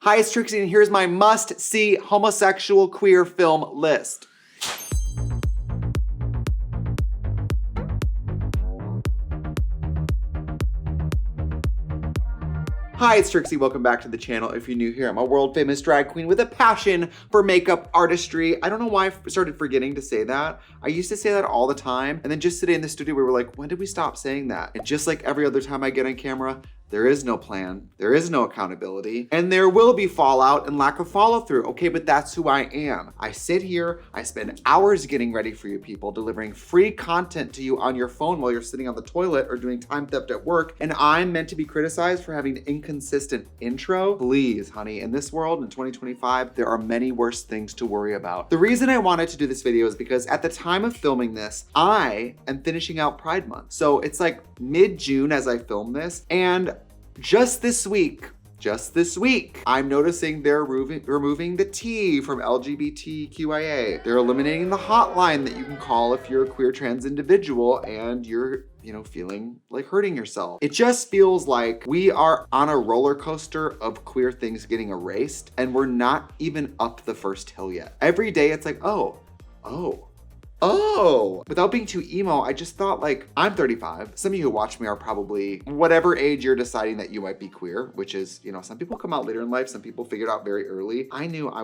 Hi, it's Trixie, and here's my must-see homosexual queer film list. Hi, it's Trixie. Welcome back to the channel. If you're new here, I'm a world famous drag queen with a passion for makeup artistry. I don't know why I started forgetting to say that. I used to say that all the time. And then just today in the studio, we were like, when did we stop saying that? And just like every other time I get on camera, there is no plan, there is no accountability, and there will be fallout and lack of follow through. Okay, but that's who I am. I sit here, I spend hours getting ready for you people, delivering free content to you on your phone while you're sitting on the toilet or doing time theft at work, and I'm meant to be criticized for having an inconsistent intro? Please, honey, in this world, in 2025, there are many worse things to worry about. The reason I wanted to do this video is because at the time of filming this, I am finishing out Pride Month. So it's like mid-June as I film this, and just this week, I'm noticing they're removing the T from LGBTQIA. They're eliminating the hotline that you can call if you're a queer trans individual and you're, feeling like hurting yourself. It just feels like we are on a roller coaster of queer things getting erased, and we're not even up the first hill yet. Every day it's like, oh. Without being too emo, I just thought, like, I'm 35. Some of you who watch me are probably whatever age you're deciding that you might be queer, which is, some people come out later in life, some people figured out very early. I knew by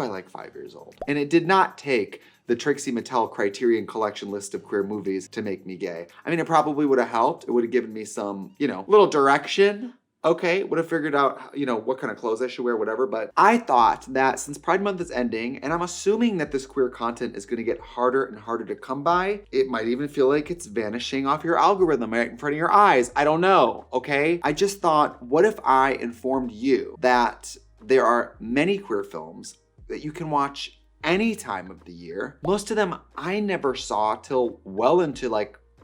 like 5 years old. And it did not take the Trixie Mattel Criterion Collection list of queer movies to make me gay. I mean, it probably would have helped. It would have given me some, little direction. Okay, would have figured out, what kind of clothes I should wear, whatever. But I thought that since Pride Month is ending, and I'm assuming that this queer content is gonna get harder and harder to come by, it might even feel like it's vanishing off your algorithm right in front of your eyes. I don't know, okay? I just thought, what if I informed you that there are many queer films that you can watch any time of the year. Most of them I never saw till well into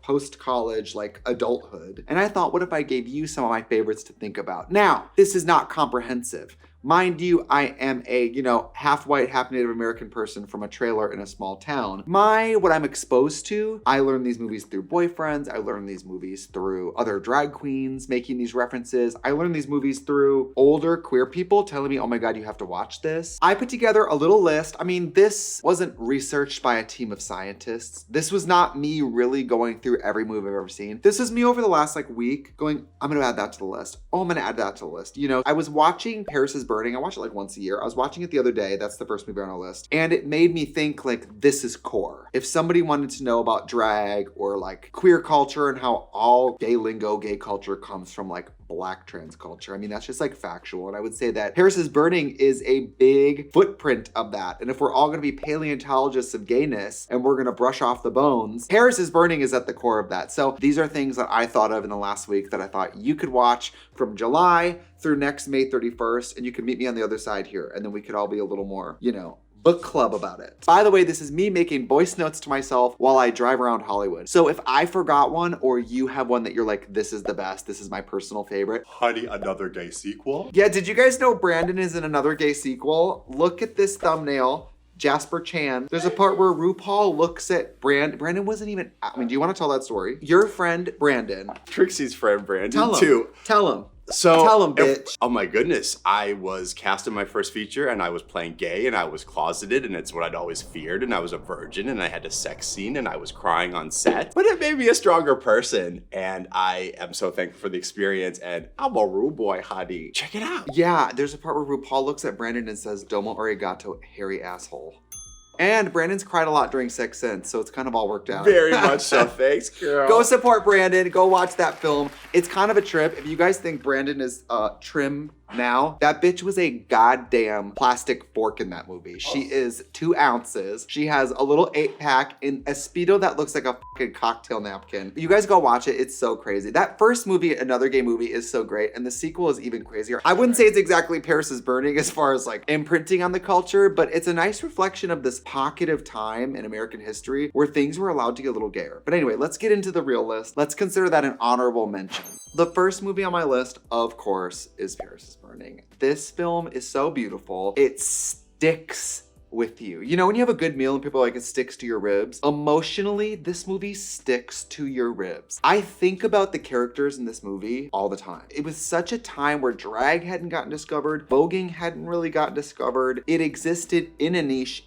post-college, adulthood. And I thought, what if I gave you some of my favorites to think about? Now, this is not comprehensive. Mind you, I am a, half white, half Native American person from a trailer in a small town. What I'm exposed to, I learned these movies through boyfriends. I learned these movies through other drag queens making these references. I learned these movies through older queer people telling me, oh my God, you have to watch this. I put together a little list. I mean, this wasn't researched by a team of scientists. This was not me really going through every movie I've ever seen. This is me over the last week going, I'm gonna add that to the list. Oh, I'm gonna add that to the list. I was watching Paris is Burning. I watch it once a year. I was watching it the other day. That's the first movie on our list. And it made me think this is core. If somebody wanted to know about drag or queer culture and how all gay lingo, gay culture comes from Black trans culture. I mean, that's just factual. And I would say that Paris is Burning is a big footprint of that. And if we're all gonna be paleontologists of gayness and we're gonna brush off the bones, Paris is Burning is at the core of that. So these are things that I thought of in the last week that I thought you could watch from July through next May 31st. And you can meet me on the other side here. And then we could all be a little more, book club about it. By the way, this is me making voice notes to myself while I drive around Hollywood. So if I forgot one or you have one that you're like, this is the best, this is my personal favorite. Honey, another gay sequel? Yeah, did you guys know Brandon is in another gay sequel? Look at this thumbnail. Jasper Chan. There's a part where RuPaul looks at Brandon wasn't even, do you want to tell that story? Your friend, Brandon. Trixie's friend, Brandon, Tell him. too. Tell him. So, tell him, bitch. Oh my goodness. I was cast in my first feature and I was playing gay and I was closeted and it's what I'd always feared and I was a virgin and I had a sex scene and I was crying on set. But it made me a stronger person and I am so thankful for the experience and I'm a rude boy, honey. Check it out. Yeah, there's a part where RuPaul looks at Brandon and says, Domo arigato, hairy asshole. And Brandon's cried a lot during Sex Sense, so it's kind of all worked out. Very much so. Thanks, girl. Go support Brandon. Go watch that film. It's kind of a trip. If you guys think Brandon is trim now, that bitch was a goddamn plastic fork in that movie. She is 2 ounces. She has a little 8-pack in a Speedo that looks like a fucking cocktail napkin. You guys go watch it. It's so crazy. That first movie, Another Gay Movie, is so great. And the sequel is even crazier. I wouldn't say it's exactly Paris is Burning as far as imprinting on the culture, but it's a nice reflection of this pocket of time in American history where things were allowed to get a little gayer. But anyway, let's get into the real list. Let's consider that an honorable mention. The first movie on my list, of course, is Paris is Burning. This film is so beautiful. It sticks with you. You know, when you have a good meal and people are like, it sticks to your ribs. Emotionally, this movie sticks to your ribs. I think about the characters in this movie all the time. It was such a time where drag hadn't gotten discovered, voguing hadn't really gotten discovered. It existed in a niche,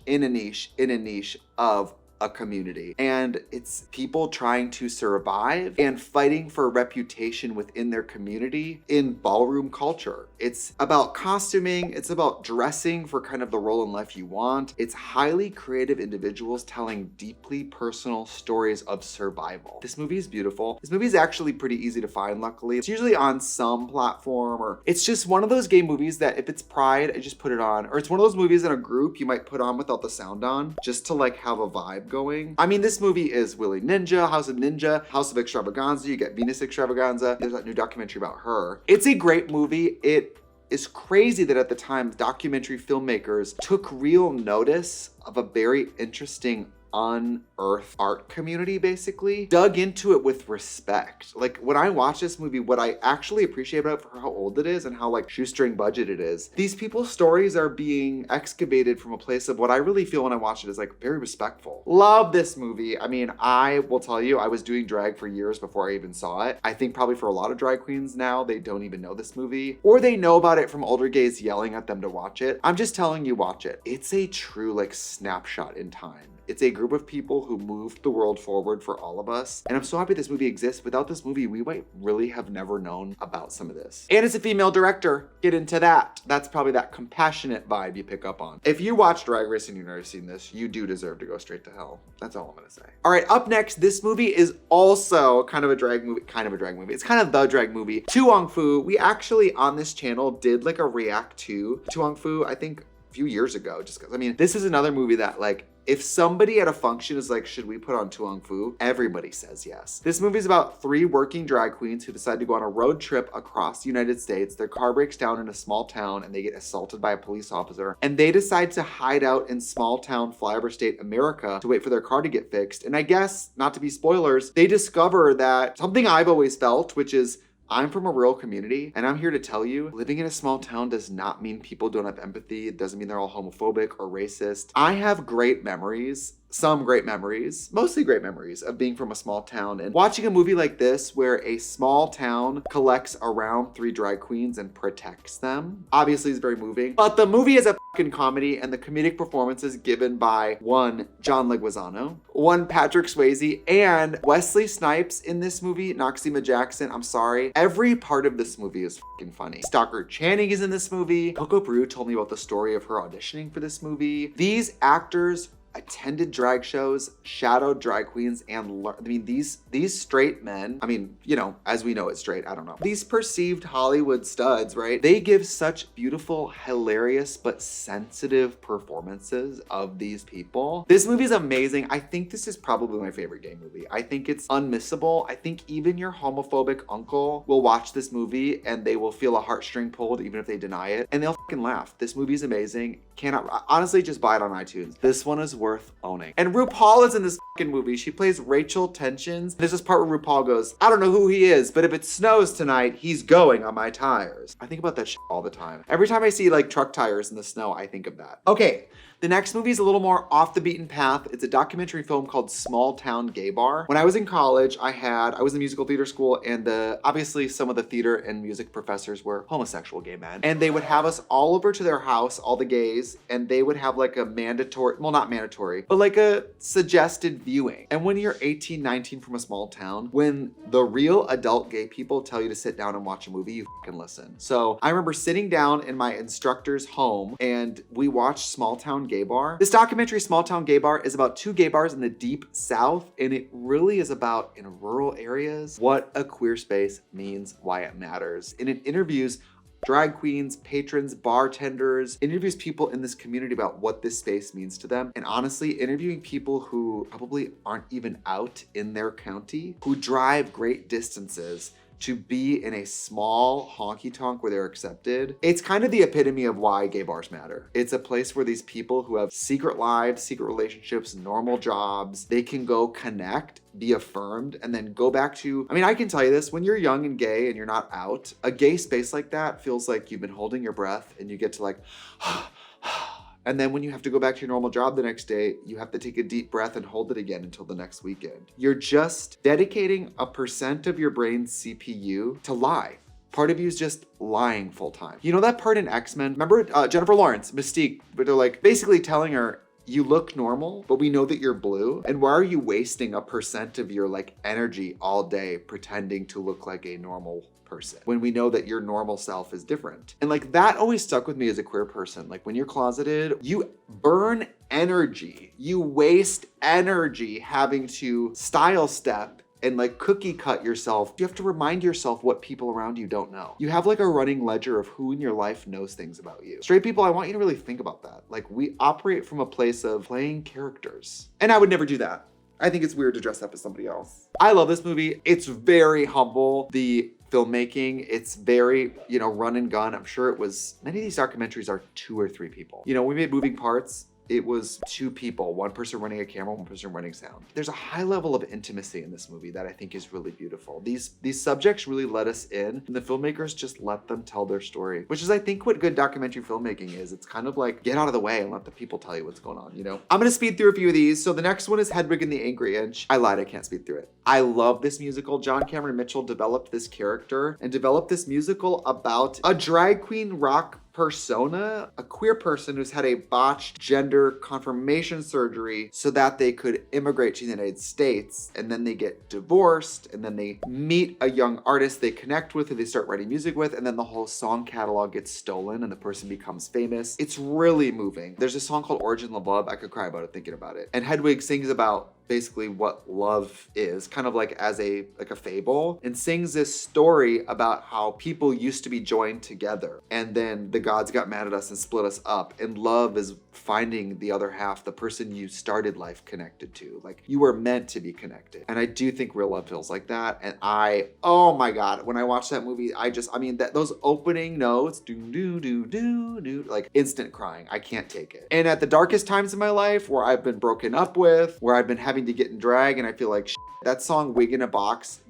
of a community. And it's people trying to survive and fighting for a reputation within their community in ballroom culture. It's about costuming, it's about dressing for kind of the role in life you want. It's highly creative individuals telling deeply personal stories of survival. This movie is beautiful. This movie is actually pretty easy to find, luckily. It's usually on some platform, or it's just one of those gay movies that if it's Pride, I just put it on. Or it's one of those movies in a group you might put on without the sound on, just to like have a vibe going. I mean, this movie is Willy Ninja, House of Ninja, House of Extravaganza. You get Venus Extravaganza. There's that new documentary about her. It's a great movie. It is crazy that at the time, documentary filmmakers took real notice of a very interesting unearthed art community, basically dug into it with respect. Like when I watch this movie, what I actually appreciate about it for how old it is and how like shoestring budget it is, these people's stories are being excavated from a place of what I really feel when I watch it is like very respectful. Love this movie. I mean, I will tell you, I was doing drag for years before I even saw it. I think probably for a lot of drag queens now, they don't even know this movie, or they know about it from older gays yelling at them to watch it. I'm just telling you, watch it. It's a true like snapshot in time. It's a group of people who moved the world forward for all of us. And I'm so happy this movie exists. Without this movie, we might really have never known about some of this. And it's a female director. Get into that. That's probably that compassionate vibe you pick up on. If you watch Drag Race and you've never seen this, you do deserve to go straight to hell. That's all I'm gonna say. All right, up next, this movie is also kind of a drag movie. It's kind of the drag movie. To Wong Foo. We actually on this channel did like a react to Wong Foo, I think a few years ago, just because, I mean, this is another movie that like, if somebody at a function is like, should we put on To Wong Foo? Everybody says yes. This movie is about 3 working drag queens who decide to go on a road trip across the United States. Their car breaks down in a small town and they get assaulted by a police officer. And they decide to hide out in small town flyover state America to wait for their car to get fixed. And I guess, not to be spoilers, they discover that something I've always felt, which is I'm from a rural community, and I'm here to tell you, living in a small town does not mean people don't have empathy. It doesn't mean they're all homophobic or racist. I have great memories, some great memories, mostly great memories of being from a small town and watching a movie like this where a small town collects around 3 drag queens and protects them. Obviously, it's very moving, but the movie is a fucking comedy, and the comedic performances given by 1, John Leguizamo, 1, Patrick Swayze, and Wesley Snipes in this movie, Noxeema Jackson, I'm sorry. Every part of this movie is fucking funny. Stockard Channing is in this movie. Coco Brew told me about the story of her auditioning for this movie. These actors attended drag shows, shadowed drag queens, and I mean, these straight men, I mean, you know, as we know it's straight, I don't know. These perceived Hollywood studs, right? They give such beautiful, hilarious, but sensitive performances of these people. This movie is amazing. I think this is probably my favorite gay movie. I think it's unmissable. I think even your homophobic uncle will watch this movie and they will feel a heartstring pulled even if they deny it, and they'll fucking laugh. This movie is amazing. Cannot, honestly, just buy it on iTunes. This one is worth owning. And RuPaul is in this fucking movie. She plays Rachel Tensions. There's this part where RuPaul goes, I don't know who he is, but if it snows tonight, he's going on my tires. I think about that shit all the time. Every time I see like truck tires in the snow, I think of that. Okay. The next movie is a little more off the beaten path. It's a documentary film called Small Town Gay Bar. When I was in college, I was in musical theater school, and obviously some of the theater and music professors were homosexual gay men. And they would have us all over to their house, all the gays, and they would have like a mandatory, well, not mandatory, but like a suggested viewing. And when you're 18, 19 from a small town, when the real adult gay people tell you to sit down and watch a movie, you fucking listen. So I remember sitting down in my instructor's home and we watched Small Town Gay Bar. This documentary, Small Town Gay Bar, is about 2 gay bars in the deep South, and it really is about, in rural areas, what a queer space means, why it matters. And it interviews drag queens, patrons, bartenders, interviews people in this community about what this space means to them. And honestly, interviewing people who probably aren't even out in their county, who drive great distances to be in a small honky tonk where they're accepted. It's kind of the epitome of why gay bars matter. It's a place where these people who have secret lives, secret relationships, normal jobs, they can go connect, be affirmed, and then go back to, I mean, I can tell you this, when you're young and gay and you're not out, a gay space like that feels like you've been holding your breath and you get to like, And then when you have to go back to your normal job the next day, you have to take a deep breath and hold it again until the next weekend. You're just dedicating a percent of your brain's CPU to lie. Part of you is just lying full time. You know that part in X-Men? Remember Jennifer Lawrence, Mystique, but they're like basically telling her, you look normal, but we know that you're blue. And why are you wasting a percent of your like energy all day pretending to look like a normal person when we know that your normal self is different? And like that always stuck with me as a queer person. Like when you're closeted, you burn energy, you waste energy having to style step and like cookie cut yourself. You have to remind yourself what people around you don't know. You have like a running ledger of who in your life knows things about you. Straight people, I want you to really think about that. Like we operate from a place of playing characters. And I would never do that. I think it's weird to dress up as somebody else. I love this movie. It's very humble. The filmmaking, it's very, run and gun. I'm sure it was, many of these documentaries are 2 or 3 people. We made Moving Parts. It was 2 people, 1 person running a camera, 1 person running sound. There's a high level of intimacy in this movie that I think is really beautiful. These subjects really let us in, and the filmmakers just let them tell their story, which is, I think, what good documentary filmmaking is. It's kind of like, get out of the way and let the people tell you what's going on, I'm gonna speed through a few of these. So the next one is Hedwig and the Angry Inch. I lied, I can't speed through it. I love this musical. John Cameron Mitchell developed this character and developed this musical about a drag queen rock persona, a queer person who's had a botched gender confirmation surgery so that they could immigrate to the United States, and then they get divorced, and then they meet a young artist they connect with, who they start writing music with, and then the whole song catalog gets stolen and the person becomes famous. It's really moving. There's a song called Origin of Love. I could cry about it thinking about it. And Hedwig sings about basically what love is, kind of like as a fable, and sings this story about how people used to be joined together, and then the gods got mad at us and split us up, and love is finding the other half, the person you started life connected to. Like, you were meant to be connected. And I do think real love feels like that. And oh my God, when I watched that movie, those opening notes, like instant crying. I can't take it. And at the darkest times in my life, where I've been broken up with, where I've been having to get in drag and I feel like that song Wig in a Box,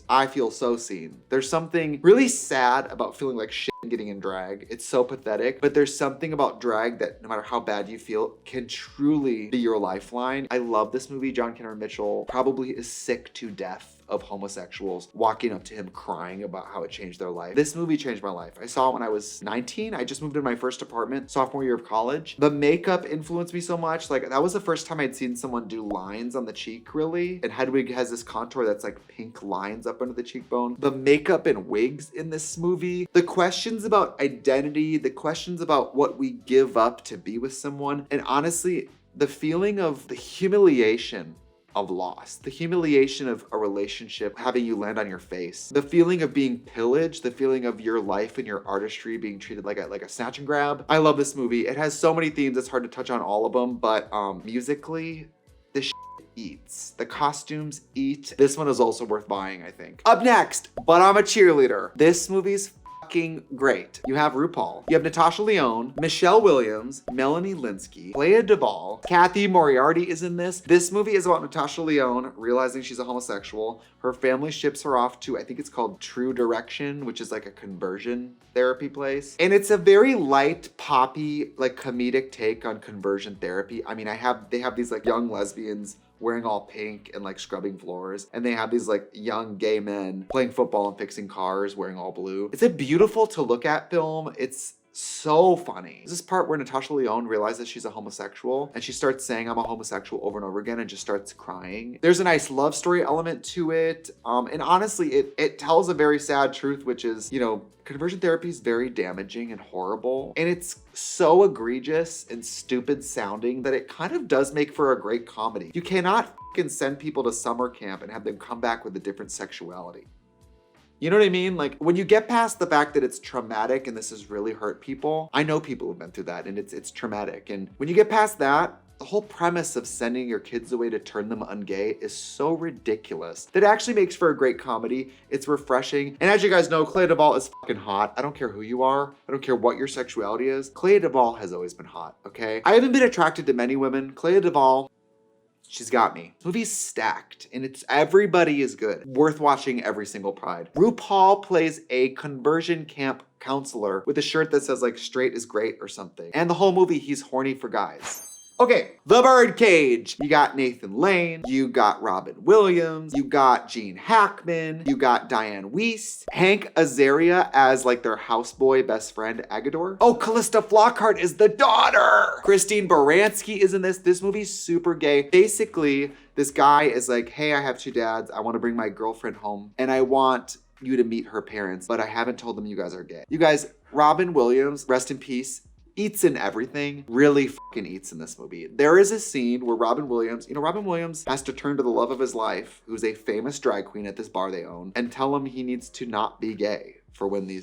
I feel so seen. There's something really sad about feeling like shit getting in drag. It's so pathetic, but there's something about drag that no matter how bad you feel can truly be your lifeline. I love this movie. John Cameron Mitchell probably is sick to death of homosexuals walking up to him crying about how it changed their life. This movie changed my life. I saw it when I was 19. I just moved into my first apartment, sophomore year of college. The makeup influenced me so much. Like, that was the first time I'd seen someone do lines on the cheek, really. And Hedwig has this contour that's like pink lines up under the cheekbone. The makeup and wigs in this movie, the questions about identity, the questions about what we give up to be with someone, and honestly, the feeling of the humiliation of loss, the humiliation of a relationship having you land on your face, the feeling of being pillaged, the feeling of your life and your artistry being treated like a snatch and grab. I love this movie. It has so many themes, it's hard to touch on all of them, but musically, this eats. The costumes eat. This one is also worth buying, I think. Up next, But I'm a Cheerleader. This movie's fucking great. You have RuPaul, you have Natasha Lyonne, Michelle Williams, Melanie Linsky, Clea Duvall, Kathy Moriarty is in this. This movie is about Natasha Lyonne realizing she's a homosexual. Her family ships her off to, I think it's called True Direction, which is like a conversion therapy place. And it's a very light, poppy, like comedic take on conversion therapy. I mean, they have these like young lesbians wearing all pink and like scrubbing floors. And they have these like young gay men playing football and fixing cars wearing all blue. It's a beautiful to look at film. It's so funny. There's this part where Natasha Lyonne realizes she's a homosexual and she starts saying I'm a homosexual over and over again and just starts crying. There's a nice love story element to it. And honestly, it tells a very sad truth, which is, conversion therapy is very damaging and horrible. And it's so egregious and stupid sounding that it kind of does make for a great comedy. You cannot fucking send people to summer camp and have them come back with a different sexuality. You know what I mean? Like, when you get past the fact that it's traumatic and this has really hurt people, I know people who've been through that and it's traumatic. And when you get past that, the whole premise of sending your kids away to turn them ungay is so ridiculous that it actually makes for a great comedy. It's refreshing. And as you guys know, Clea Duvall is fucking hot. I don't care who you are. I don't care what your sexuality is. Clea Duvall has always been hot, okay? I haven't been attracted to many women. Clea Duvall, She's got me. Movie's stacked, and everybody is good. Worth watching every single Pride. RuPaul plays a conversion camp counselor with a shirt that says like straight is great or something. And the whole movie, he's horny for guys. Okay, The Birdcage. You got Nathan Lane, you got Robin Williams, you got Gene Hackman, you got Diane Wiest, Hank Azaria as like their houseboy best friend Agador. Oh, Callista Flockhart is the daughter. Christine Baranski is in this. This movie's super gay. Basically, this guy is like, hey, I have 2 dads. I want to bring my girlfriend home and I want you to meet her parents, but I haven't told them you guys are gay. You guys, Robin Williams, rest in peace, eats in everything, really fucking eats in this movie. There is a scene where Robin Williams has to turn to the love of his life, who's a famous drag queen at this bar they own, and tell him he needs to not be gay for when the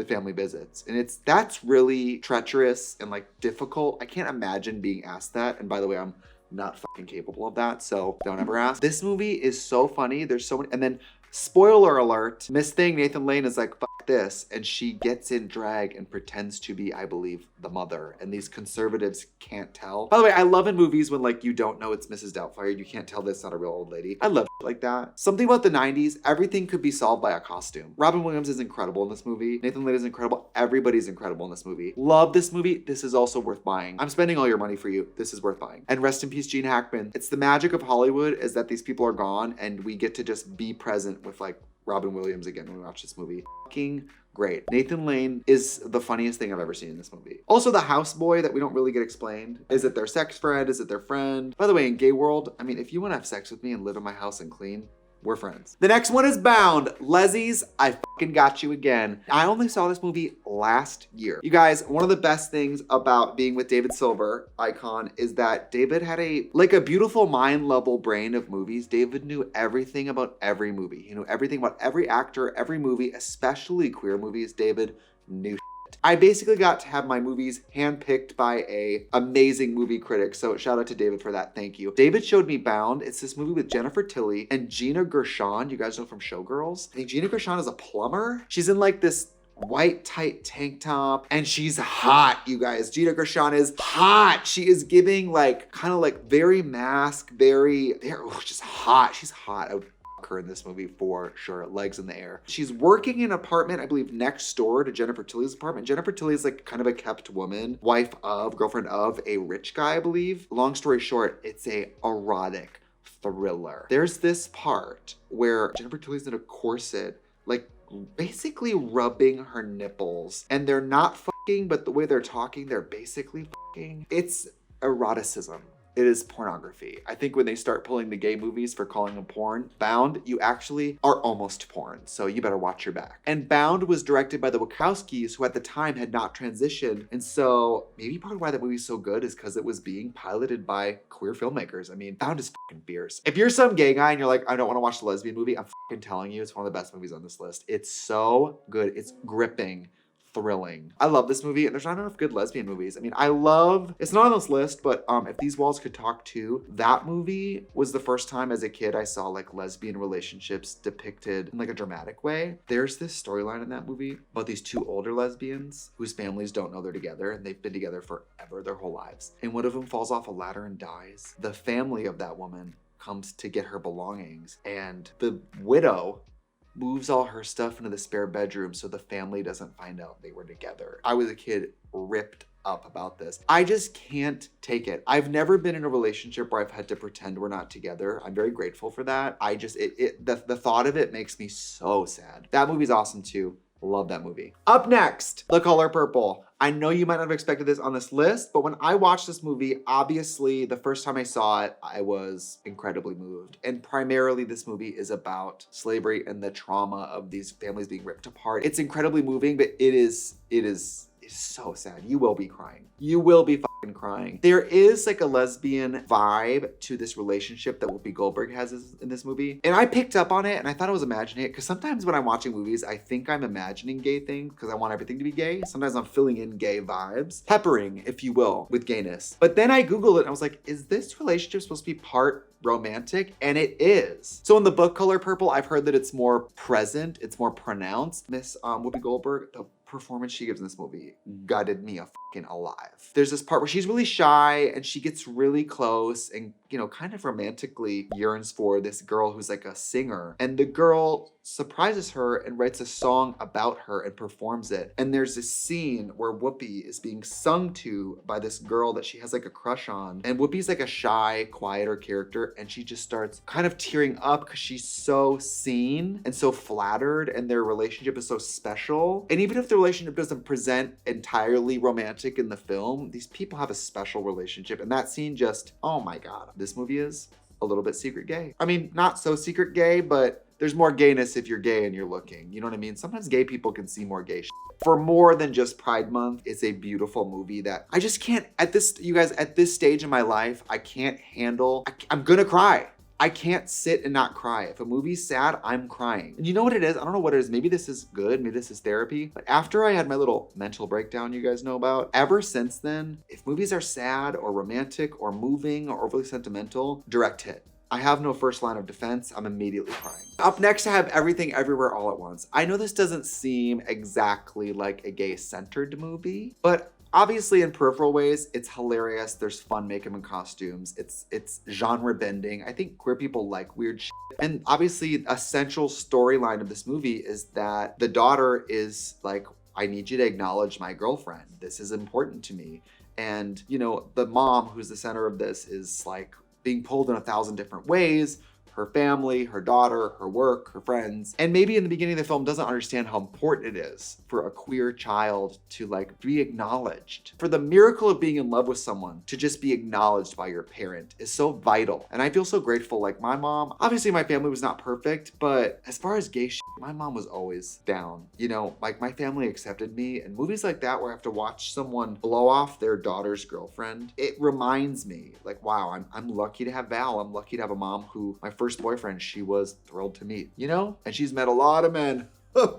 family visits. And that's really treacherous and like difficult. I can't imagine being asked that. And by the way, I'm not fucking capable of that, so don't ever ask. This movie is so funny. There's so many, and then spoiler alert, Miss Thing, Nathan Lane is like, fuck this. And she gets in drag and pretends to be, I believe, the mother. And these conservatives can't tell. By the way, I love in movies when like you don't know it's Mrs. Doubtfire. You can't tell this not a real old lady. I love shit like that. Something about the 90s, everything could be solved by a costume. Robin Williams is incredible in this movie. Nathan Lane is incredible. Everybody's incredible in this movie. Love this movie. This is also worth buying. I'm spending all your money for you. This is worth buying. And rest in peace, Gene Hackman. It's the magic of Hollywood is that these people are gone and we get to just be present with like Robin Williams again when we watch this movie. Fucking great. Nathan Lane is the funniest thing I've ever seen in this movie. Also, the houseboy that we don't really get explained. Is it their sex friend? Is it their friend? By the way, in gay world, I mean, if you want to have sex with me and live in my house and clean, we're friends. The next one is Bound. Leslie's, I fucking got you again. I only saw this movie last year. You guys, one of the best things about being with David Silver, icon, is that David had a beautiful mind level brain of movies. David knew everything about every movie. He knew everything about every actor, every movie, especially queer movies. David knew. I basically got to have my movies handpicked by a amazing movie critic. So shout out to David for that. Thank you. David showed me Bound. It's this movie with Jennifer Tilly and Gina Gershon. You guys know from Showgirls. I think Gina Gershon is a plumber. She's in like this white tight tank top and she's hot, you guys. Gina Gershon is hot. She is giving like kind of like very mask, just hot. She's hot. I would her in this movie for sure. Legs in the air. She's working in an apartment, I believe, next door to Jennifer Tilly's apartment. Jennifer Tilly is like kind of a kept woman, girlfriend of a rich guy, I believe. Long story short, it's a erotic thriller. There's this part where Jennifer Tilly's in a corset, like basically rubbing her nipples, and they're not fucking, but the way they're talking, they're basically fucking. It's eroticism. It is pornography. I think when they start pulling the gay movies for calling them porn, Bound, you actually are almost porn. So you better watch your back. And Bound was directed by the Wachowskis, who at the time had not transitioned. And so maybe part of why that movie's so good is because it was being piloted by queer filmmakers. I mean, Bound is fucking fierce. If you're some gay guy and you're like, I don't want to watch the lesbian movie, I'm fucking telling you, it's one of the best movies on this list. It's so good. It's gripping. Thrilling. I love this movie, and there's not enough good lesbian movies. I mean, it's not on this list, but If These Walls Could Talk Too, that movie was the first time as a kid I saw like lesbian relationships depicted in like a dramatic way. There's this storyline in that movie about these 2 older lesbians whose families don't know they're together, and they've been together forever, their whole lives. And one of them falls off a ladder and dies. The family of that woman comes to get her belongings, and the widow moves all her stuff into the spare bedroom so the family doesn't find out they were together. I was a kid ripped up about this. I just can't take it. I've never been in a relationship where I've had to pretend we're not together. I'm very grateful for that. The thought of it makes me so sad. That movie's awesome too. Love that movie. Up next, The Color Purple. I know you might not have expected this on this list, but when I watched this movie, obviously the first time I saw it, I was incredibly moved. And primarily this movie is about slavery and the trauma of these families being ripped apart. It's incredibly moving, but it is so sad. You will be crying. You will be fucking crying. There is like a lesbian vibe to this relationship that Whoopi Goldberg has in this movie. And I picked up on it and I thought I was imagining it because sometimes when I'm watching movies, I think I'm imagining gay things because I want everything to be gay. Sometimes I'm filling in gay vibes, peppering, if you will, with gayness. But then I Googled it and I was like, is this relationship supposed to be part romantic? And it is. So in the book Color Purple, I've heard that it's more present, it's more pronounced. Miss Whoopi Goldberg, the performance she gives in this movie gutted me fucking alive. There's this part where she's really shy and she gets really close and you know, kind of romantically yearns for this girl who's like a singer. And the girl surprises her and writes a song about her and performs it. And there's this scene where Whoopi is being sung to by this girl that she has like a crush on. And Whoopi's like a shy, quieter character. And she just starts kind of tearing up because she's so seen and so flattered. And their relationship is so special. And even if the relationship doesn't present entirely romantic in the film, these people have a special relationship. And that scene just, oh my God, this movie is a little bit secret gay. I mean, not so secret gay, but there's more gayness if you're gay and you're looking. You know what I mean? Sometimes gay people can see more gay shit. For more than just Pride Month, it's a beautiful movie that I just can't, at this, you guys, at this stage in my life, I can't handle, I'm gonna cry. I can't sit and not cry. If a movie's sad, I'm crying. And you know what it is? I don't know what it is. Maybe this is good. Maybe this is therapy. But after I had my little mental breakdown you guys know about, ever since then, if movies are sad or romantic or moving or overly sentimental, direct hit. I have no first line of defense. I'm immediately crying. Up next, I have Everything Everywhere All at Once. I know this doesn't seem exactly like a gay-centered movie, but obviously in peripheral ways, it's hilarious. There's fun makeup and costumes. It's genre bending. I think queer people like weird shit. And obviously a central storyline of this movie is that the daughter is like, I need you to acknowledge my girlfriend. This is important to me. And, you know, the mom who's the center of this is like being pulled in 1,000 different ways. Her family, her daughter, her work, her friends. And maybe in the beginning of the film doesn't understand how important it is for a queer child to like be acknowledged. For the miracle of being in love with someone to just be acknowledged by your parent is so vital. And I feel so grateful. Like my mom, obviously my family was not perfect, but as far as gay shit, my mom was always down. You know, like my family accepted me, and movies like that where I have to watch someone blow off their daughter's girlfriend, it reminds me like, wow, I'm lucky to have Val. I'm lucky to have a mom who, my first boyfriend, she was thrilled to meet, you know? And she's met a lot of men.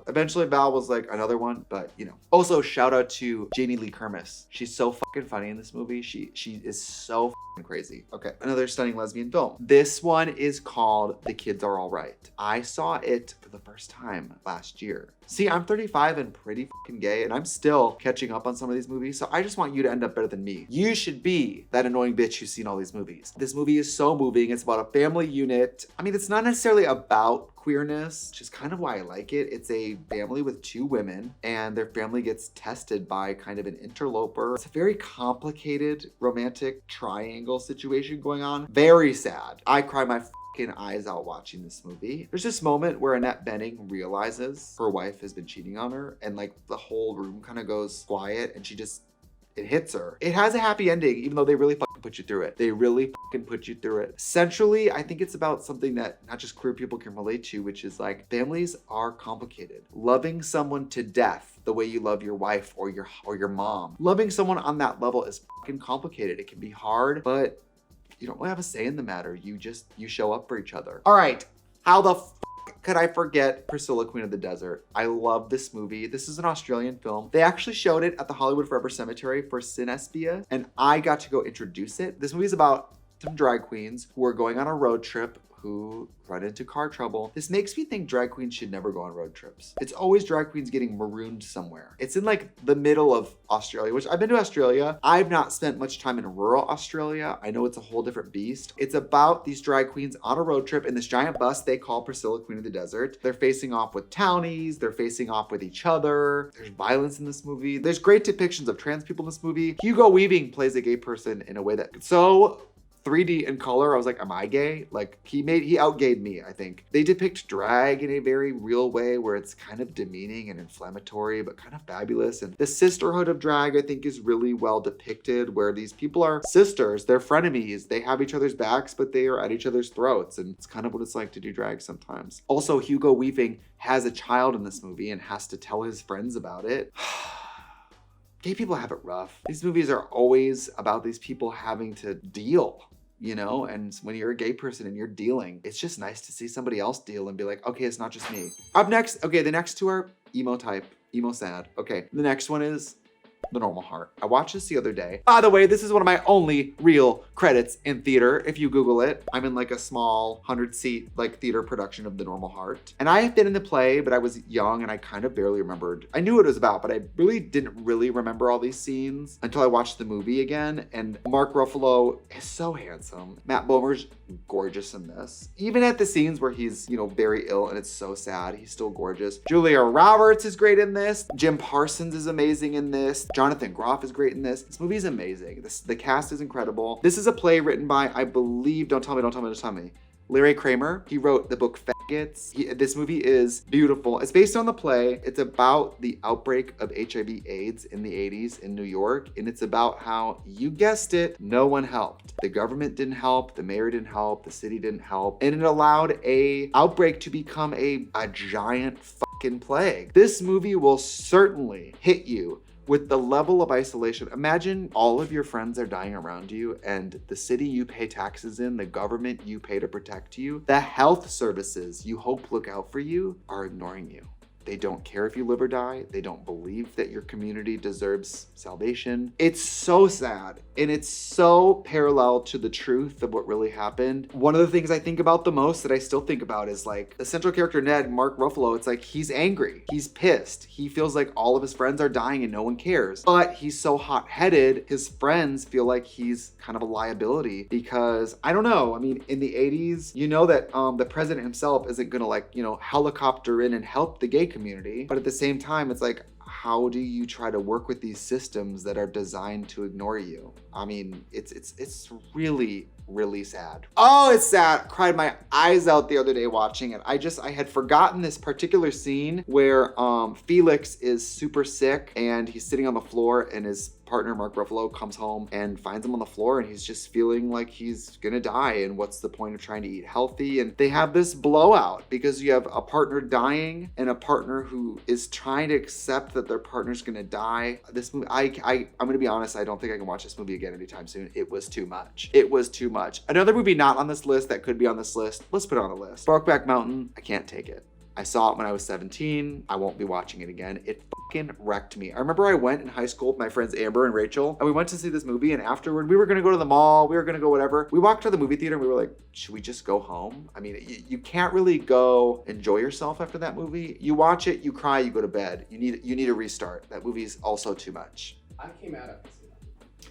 Eventually Val was like another one, but you know. Also shout out to Janie Lee Curtis. She's so fucking funny in this movie. She is so fucking crazy. Okay, another stunning lesbian film. This one is called The Kids Are All Right. I saw it for the first time last year. See, I'm 35 and pretty fucking gay, and I'm still catching up on some of these movies, so I just want you to end up better than me. You should be that annoying bitch who's seen all these movies. This movie is so moving. It's about a family unit. I mean, it's not necessarily about queerness, which is kind of why I like it. It's a family with two women, and their family gets tested by kind of an interloper. It's a very complicated romantic triangle situation going on. Very sad. I cry my eyes out watching this movie. There's this moment where Annette Bening realizes her wife has been cheating on her, and like the whole room kind of goes quiet, and it hits her. It has a happy ending, even though they really fucking put you through it. They really fucking put you through it. Centrally, I think it's about something that not just queer people can relate to, which is like families are complicated. Loving someone to death the way you love your wife or your mom. Loving someone on that level is fucking complicated. It can be hard, but you don't really have a say in the matter. You show up for each other. All right, how the could I forget Priscilla, Queen of the Desert? I love this movie. This is an Australian film. They actually showed it at the Hollywood Forever Cemetery for Cinespia, and I got to go introduce it. This movie is about some drag queens who are going on a road trip who run into car trouble. This makes me think drag queens should never go on road trips. It's always drag queens getting marooned somewhere. It's in like the middle of Australia, which I've been to Australia. I've not spent much time in rural Australia. I know it's a whole different beast. It's about these drag queens on a road trip in this giant bus they call Priscilla, Queen of the Desert. They're facing off with townies. They're facing off with each other. There's violence in this movie. There's great depictions of trans people in this movie. Hugo Weaving plays a gay person in a way that so 3D in color. I was like, am I gay? Like he outgayed me, I think. They depict drag in a very real way where it's kind of demeaning and inflammatory, but kind of fabulous. And the sisterhood of drag, I think, is really well depicted, where these people are sisters, they're frenemies, they have each other's backs, but they are at each other's throats. And it's kind of what it's like to do drag sometimes. Also, Hugo Weaving has a child in this movie and has to tell his friends about it. Gay people have it rough. These movies are always about these people having to deal, you know? And when you're a gay person and you're dealing, it's just nice to see somebody else deal and be like, okay, it's not just me. Up next, okay, the next two are emo type, emo sad. Okay, the next one is The Normal Heart. I watched this the other day. By the way, this is one of my only real credits in theater. If you Google it, I'm in like a small 100-seat like theater production of The Normal Heart. And I have been in the play, but I was young and I kind of barely remembered. I knew what it was about, but I really didn't really remember all these scenes until I watched the movie again. And Mark Ruffalo is so handsome. Matt Bomer's gorgeous in this. Even at the scenes where he's, you know, very ill and it's so sad, he's still gorgeous. Julia Roberts is great in this. Jim Parsons is amazing in this. Jonathan Groff is great in this. This movie is amazing. The cast is incredible. This is a play written by, I believe, don't tell me, Larry Kramer. He wrote the book Faggots. This movie is beautiful. It's based on the play. It's about the outbreak of HIV/AIDS in the 80s in New York. And it's about how, you guessed it, no one helped. The government didn't help, the mayor didn't help, the city didn't help. And it allowed a outbreak to become a giant fucking plague. This movie will certainly hit you with the level of isolation. Imagine all of your friends are dying around you and the city you pay taxes in, the government you pay to protect you, the health services you hope look out for you are ignoring you. They don't care if you live or die. They don't believe that your community deserves salvation. It's so sad. And it's so parallel to the truth of what really happened. One of the things I think about the most that I still think about is like the central character, Ned, Mark Ruffalo. It's like he's angry. He's pissed. He feels like all of his friends are dying and no one cares. But he's so hot-headed, his friends feel like he's kind of a liability because, I don't know, I mean, in the 80s, you know that the president himself isn't gonna like, you know, helicopter in and help the gay community. But at the same time, it's like, how do you try to work with these systems that are designed to ignore you? I mean, it's really, really sad. Oh, it's sad. Cried my eyes out the other day watching it. I had forgotten this particular scene where Felix is super sick and he's sitting on the floor and his partner, Mark Ruffalo, comes home and finds him on the floor and he's just feeling like he's gonna die, and what's the point of trying to eat healthy? And they have this blowout because you have a partner dying and a partner who is trying to accept that their partner's gonna die. This movie, I'm gonna be honest, I don't think I can watch this movie again anytime soon. It was too much. It was too much. Another movie not on this list that could be on this list, let's put it on the list. Brokeback Mountain, I can't take it. I saw it when I was 17. I won't be watching it again. It fucking wrecked me. I remember I went in high school with my friends Amber and Rachel, and we went to see this movie, and afterward, we were gonna go to the mall, we were gonna go whatever. We walked to the movie theater and we were like, should we just go home? I mean, you can't really go enjoy yourself after that movie. You watch it, you cry, you go to bed. You need a restart. That movie's also too much. I came out of it.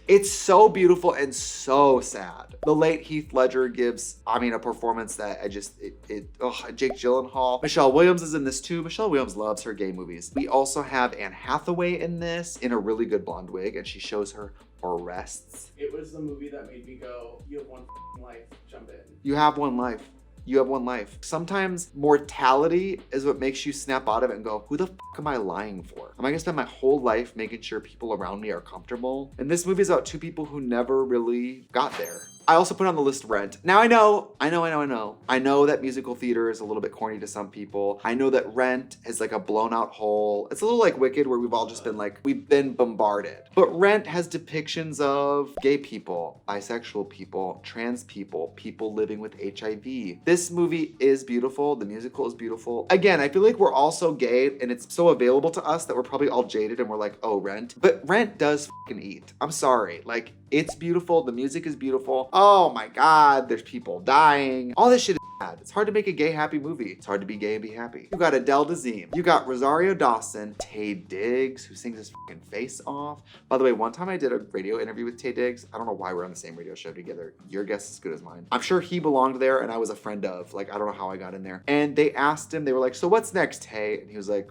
It's so beautiful and so sad. The late Heath Ledger gives, I mean, a performance that Jake Gyllenhaal. Michelle Williams is in this too. Michelle Williams loves her gay movies. We also have Anne Hathaway in this in a really good blonde wig, and she shows her breasts. It was the movie that made me go, you have one life, jump in. You have one life. You have one life. Sometimes mortality is what makes you snap out of it and go, who the fuck am I lying for? Am I gonna spend my whole life making sure people around me are comfortable? And this movie is about two people who never really got there. I also put on the list Rent. Now I know that musical theater is a little bit corny to some people. I know that Rent is like a blown out hole. It's a little like Wicked, where we've all just been like, we've been bombarded. But Rent has depictions of gay people, bisexual people, trans people, people living with HIV. This movie is beautiful. The musical is beautiful. Again, I feel like we're all so gay and it's so available to us that we're probably all jaded and we're like, oh, Rent. But Rent does fucking eat. I'm sorry. Like, it's beautiful. The music is beautiful. Oh my God, there's people dying. All this shit is bad. It's hard to make a gay happy movie. It's hard to be gay and be happy. You got Adele Dazeem. You got Rosario Dawson, Taye Diggs, who sings his fucking face off. By the way, one time I did a radio interview with Taye Diggs. I don't know why we're on the same radio show together. Your guess is as good as mine. I'm sure he belonged there and I was a friend of. Like, I don't know how I got in there. And they asked him, they were like, so what's next, Taye? And he was like,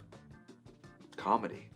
comedy.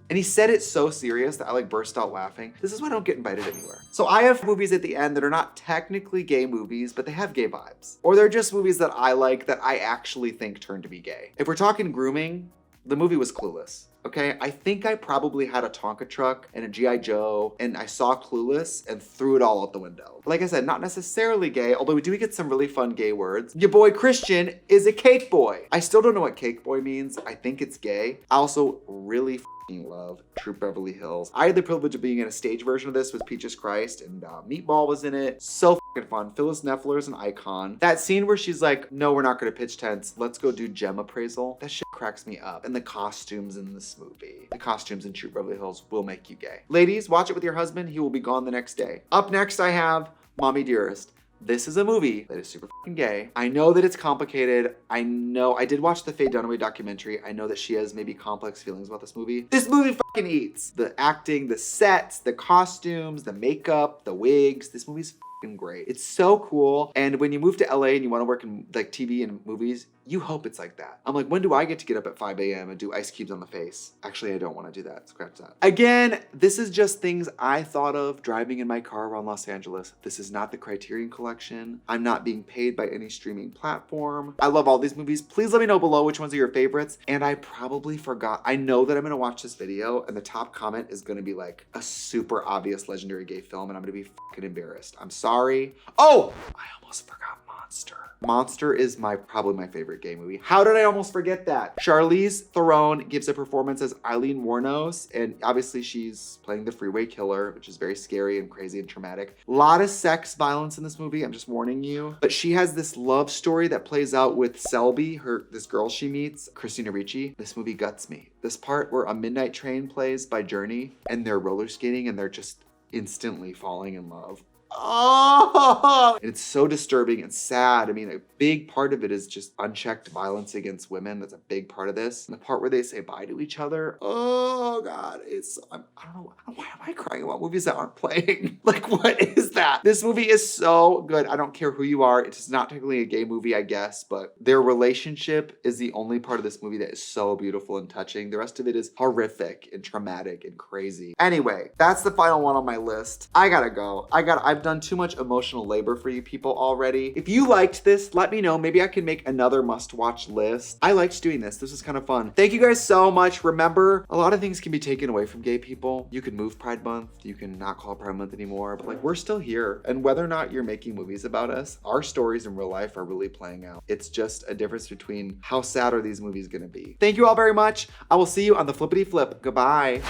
And he said it so serious that I like burst out laughing. This is why I don't get invited anywhere. So I have movies at the end that are not technically gay movies, but they have gay vibes. Or they're just movies that I like that I actually think turn to be gay. If we're talking grooming, the movie was Clueless. Okay, I think I probably had a Tonka truck and a G.I. Joe, and I saw Clueless and threw it all out the window. Like I said, not necessarily gay, although we do get some really fun gay words. Your boy Christian is a cake boy. I still don't know what cake boy means. I think it's gay. I also really fucking love Troop Beverly Hills. I had the privilege of being in a stage version of this with Peaches Christ, and Meatball was in it. So fucking fun. Phyllis Neffler is an icon. That scene where she's like, no, we're not gonna pitch tents. Let's go do gem appraisal. That shit cracks me up. And the costumes in this movie. The costumes in Troop Beverly Hills will make you gay. Ladies, watch it with your husband. He will be gone the next day. Up next, I have Mommy Dearest. This is a movie that is super fucking gay. I know that it's complicated. I know, I did watch the Faye Dunaway documentary. I know that she has maybe complex feelings about this movie. This movie fucking eats. The acting, the sets, the costumes, the makeup, the wigs. This movie's fucking great. It's so cool. And when you move to LA and you want to work in like TV and movies, you hope it's like that. I'm like, when do I get to get up at 5 a.m. and do ice cubes on the face? Actually, I don't want to do that. Scratch that. Again, this is just things I thought of driving in my car around Los Angeles. This is not the Criterion Collection. I'm not being paid by any streaming platform. I love all these movies. Please let me know below which ones are your favorites. And I probably forgot. I know that I'm going to watch this video and the top comment is going to be like a super obvious legendary gay film and I'm going to be fucking embarrassed. I'm sorry. Oh, I almost forgot Monster. Monster is probably my favorite gay movie. How did I almost forget that? Charlize Theron gives a performance as Eileen Wuornos, and obviously she's playing the freeway killer, which is very scary and crazy and traumatic. A lot of sex violence in this movie, I'm just warning you. But she has this love story that plays out with Selby, this girl she meets, Christina Ricci. This movie guts me. This part where A Midnight Train plays by Journey, and they're roller skating and they're just instantly falling in love. Oh, and it's so disturbing and sad. I mean, a big part of it is just unchecked violence against women. That's a big part of this. And the part where they say bye to each other. Oh God, I don't know. Why am I crying about movies that aren't playing? Like, what is that? This movie is so good. I don't care who you are. It's not technically a gay movie, I guess, but their relationship is the only part of this movie that is so beautiful and touching. The rest of it is horrific and traumatic and crazy. Anyway, that's the final one on my list. I gotta go. I've done too much emotional labor for you people already. If you liked this, let me know. Maybe I can make another must-watch list. I liked doing this. This was kind of fun. Thank you guys so much. Remember, a lot of things can be taken away from gay people. You can move Pride Month. You can not call it Pride Month anymore, but like, we're still here. And whether or not you're making movies about us, our stories in real life are really playing out. It's just a difference between how sad are these movies gonna be. Thank you all very much. I will see you on the flippity flip. Goodbye.